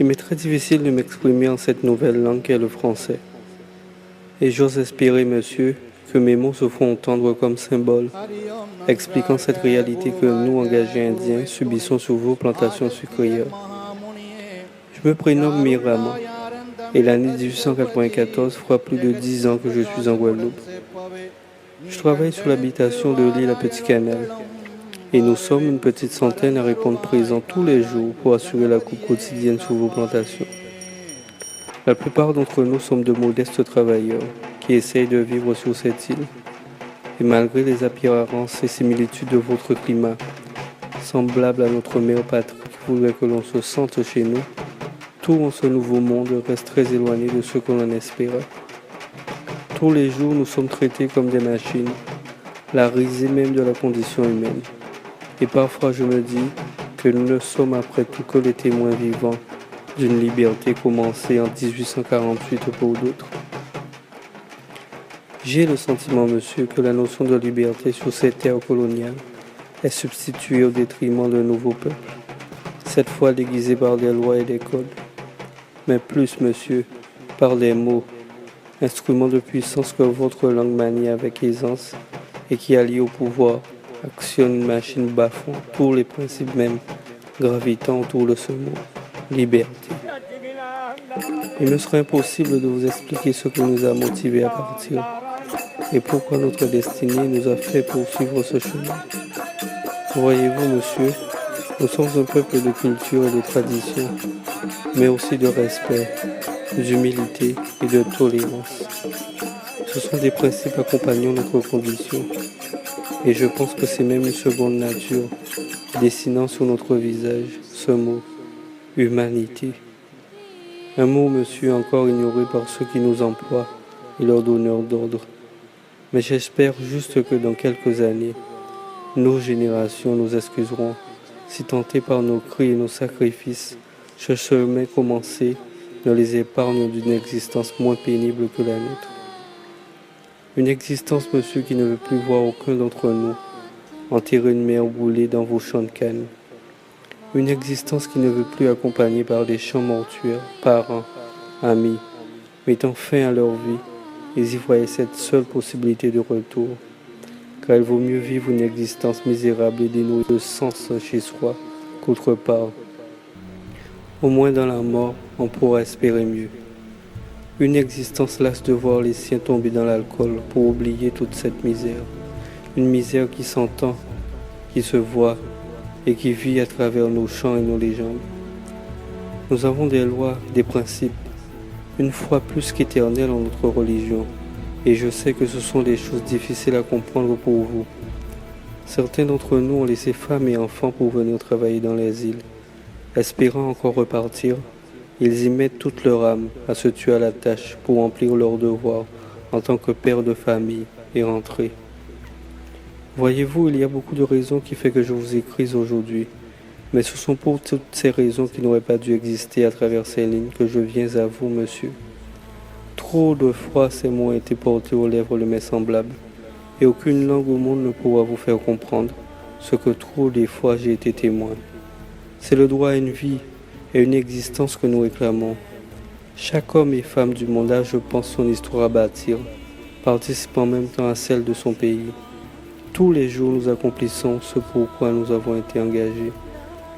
Il m'est très difficile de m'exprimer en cette nouvelle langue qu'est le français. Et j'ose espérer, monsieur, que mes mots se font entendre comme symbole, expliquant cette réalité que nous, engagés indiens, subissons sur vos plantations sucrières. Je me prénomme Mirama, et l'année 1894 fera plus de 10 ans que je suis en Guadeloupe. Je travaille sur l'habitation de l'île à Petit Canal, et nous sommes une petite centaine à répondre présent tous les jours pour assurer la coupe quotidienne sur vos plantations. La plupart d'entre nous sommes de modestes travailleurs qui essayent de vivre sur cette île. Et malgré les apparences et similitudes de votre climat, semblable à notre mère patrie qui voudrait que l'on se sente chez nous, tout en ce nouveau monde reste très éloigné de ce que l'on espérait. Tous les jours, nous sommes traités comme des machines, la risée même de la condition humaine. Et parfois, je me dis que nous ne sommes après tout que les témoins vivants d'une liberté commencée en 1848 pour d'autres. J'ai le sentiment, monsieur, que la notion de liberté sur cette terre coloniale est substituée au détriment d'un nouveau peuple, cette fois déguisé par des lois et des codes, mais plus, monsieur, par des mots, instruments de puissance que votre langue manie avec aisance et qui, allié au pouvoir, actionne une machine bafouant tous les principes mêmes gravitant autour de ce mot, liberté. Il me serait impossible de vous expliquer ce qui nous a motivés à partir et pourquoi notre destinée nous a fait poursuivre ce chemin. Voyez-vous, monsieur, nous sommes un peuple de culture et de tradition, mais aussi de respect, d'humilité et de tolérance. Ce sont des principes accompagnant notre condition, et je pense que c'est même une seconde nature, dessinant sur notre visage ce mot, humanité. Un mot, monsieur, encore ignoré par ceux qui nous emploient et leurs donneurs d'ordre. Mais j'espère juste que dans quelques années, nos générations nous excuseront si tentés par nos cris et nos sacrifices, ce chemin commencé ne les épargne d'une existence moins pénible que la nôtre. Une existence, monsieur, qui ne veut plus voir aucun d'entre nous enterrer une mère brûlée dans vos champs de canne. Une existence qui ne veut plus accompagner par des chants mortuaires, parents, amis, mettant fin à leur vie. Ils y voyaient cette seule possibilité de retour, car il vaut mieux vivre une existence misérable et dénuée de sens chez soi qu'autre part. Au moins dans la mort, on pourra espérer mieux. Une existence lasse de voir les siens tomber dans l'alcool pour oublier toute cette misère. Une misère qui s'entend, qui se voit et qui vit à travers nos chants et nos légendes. Nous avons des lois, des principes, une foi plus qu'éternelle en notre religion, et je sais que ce sont des choses difficiles à comprendre pour vous. Certains d'entre nous ont laissé femmes et enfants pour venir travailler dans les îles. Espérant encore repartir, ils y mettent toute leur âme à se tuer à la tâche pour remplir leur devoir en tant que père de famille et rentrer. Voyez-vous, il y a beaucoup de raisons qui font que je vous écris aujourd'hui, mais ce sont pour toutes ces raisons qui n'auraient pas dû exister à travers ces lignes que je viens à vous, monsieur. Trop de fois ces mots ont été portés aux lèvres de mes semblables, et aucune langue au monde ne pourra vous faire comprendre ce que trop des fois j'ai été témoin. C'est le droit à une vie et une existence que nous réclamons. Chaque homme et femme du monde a, je pense, son histoire à bâtir, participant en même temps à celle de son pays. Tous les jours, nous accomplissons ce pourquoi nous avons été engagés.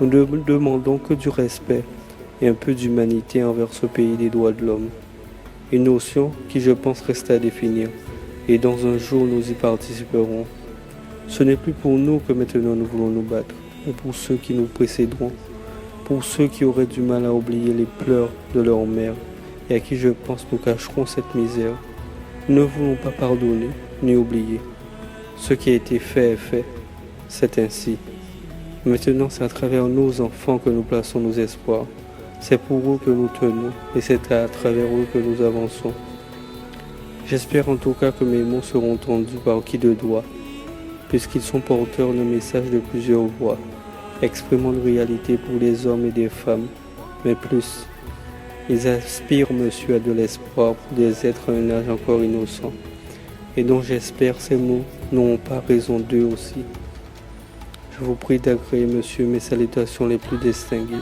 Nous ne demandons que du respect et un peu d'humanité envers ce pays des droits de l'homme. Une notion qui, je pense, reste à définir, et dans un jour, nous y participerons. Ce n'est plus pour nous que maintenant nous voulons nous battre, mais pour ceux qui nous précéderont, pour ceux qui auraient du mal à oublier les pleurs de leur mère, et à qui, je pense, nous cacherons cette misère. Nous ne voulons pas pardonner, ni oublier. Ce qui a été fait est fait, c'est ainsi. Maintenant, c'est à travers nos enfants que nous plaçons nos espoirs. C'est pour eux que nous tenons, et c'est à travers eux que nous avançons. J'espère en tout cas que mes mots seront entendus par qui de droit, puisqu'ils sont porteurs de messages de plusieurs voix, exprimant une réalité pour les hommes et des femmes, mais plus. Ils aspirent, monsieur, à de l'espoir pour des êtres à un âge encore innocent, et dont j'espère ces mots n'auront pas raison d'eux aussi. Je vous prie d'agréer, monsieur, mes salutations les plus distinguées.